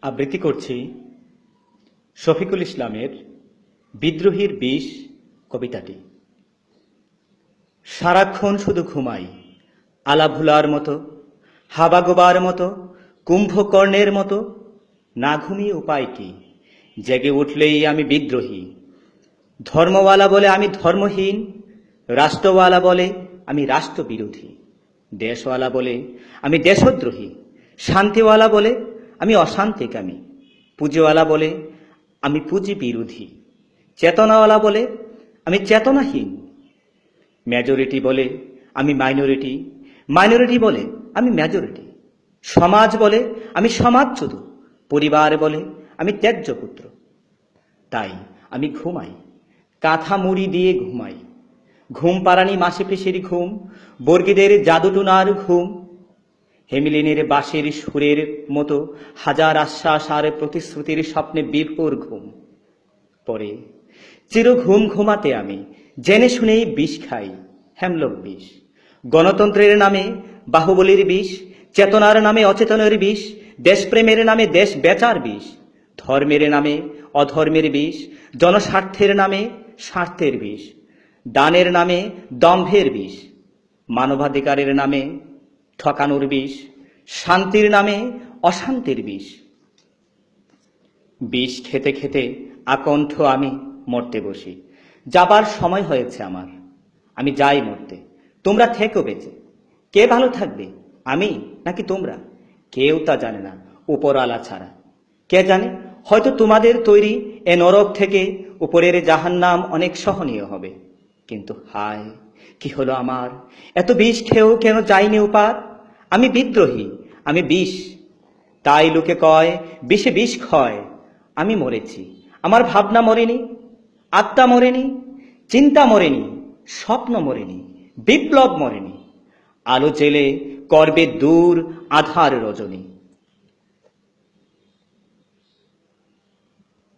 আবৃত্তি করছি শফিকুল ইসলামের বিদ্রোহীর বিষ কবিতাটি। সারাক্ষণ শুধু ঘুমাই, আলাভুলার মতো, হাবাগোবার মতো, কুম্ভকর্ণের মতো। না ঘুমিয়ে উপায় কি? জেগে উঠলেই আমি বিদ্রোহী। ধর্মওয়ালা বলে আমি ধর্মহীন, রাষ্ট্রওয়ালা বলে আমি রাষ্ট্রবিরোধী, দেশওয়ালা বলে আমি দেশদ্রোহী, শান্তিওয়ালা বলে আমি অশান্তিকামী, পুঁজিওয়ালা বলে আমি পুঁজি বিরোধী, চেতনাওয়ালা বলে আমি চেতনাহীন, মেজরিটি বলে আমি মাইনরিটি, মাইনরিটি বলে আমি মেজরিটি, সমাজ বলে আমি সমাজচ্যুত, পরিবার বলে আমি ত্যায্য পুত্র। তাই আমি ঘুমাই, কাঁথা মুড়ি দিয়ে ঘুমাই, ঘুম পাড়ানি মাসি পিসির ঘুম, বর্গীদের জাদুটুনার ঘুম, হেমিলিনের বাঁশির সুরের মতো হাজার আশ্বাস আর প্রতিশ্রুতির স্বপ্নে বিভোর ঘুম। পরে চির ঘুম ঘুমাতে আমি জেনে শুনেই বিষ খাই, হেমলক বিষ। গণতন্ত্রের নামে বাহুবলীর বিষ, চেতনার নামে অচেতনের বিষ, দেশপ্রেমের নামে দেশ বেচার বিষ, ধর্মের নামে অধর্মের বিষ, জনস্বার্থের নামে স্বার্থের বিষ, দানের নামে দম্ভের বিষ, মানবাধিকারের নামে ঠকানোর বিষ, শান্তির নামে অশান্তির বিষ। বিষ খেতে খেতে আকণ্ঠ আমি মরতে বসি। যাবার সময় হয়েছে আমার, আমি যাই মরতে, তোমরা থেকো বেঁচে। কে ভালো থাকবে, আমি নাকি তোমরা? কেউ তা জানে না উপরওয়ালা ছাড়া। কে জানে, হয়তো তোমাদের তৈরি এ নরক থেকে উপরের জাহান্নাম অনেক সহনীয় হবে। কিন্তু হায়, কি হলো আমার, এত বিষ খেয়েও কেন যাইনি উপার? আমি বিদ্রোহী, আমি বিষ, তাই লোকে কয় বিষে বিষ ক্ষয়। আমি মরেছি, আমার ভাবনা মরেনি, আত্মা মরেনি, চিন্তা মরেনি, স্বপ্ন মরেনি, বিপ্লব মরেনি। আলো জেলে করবে দূর আধার রজনী।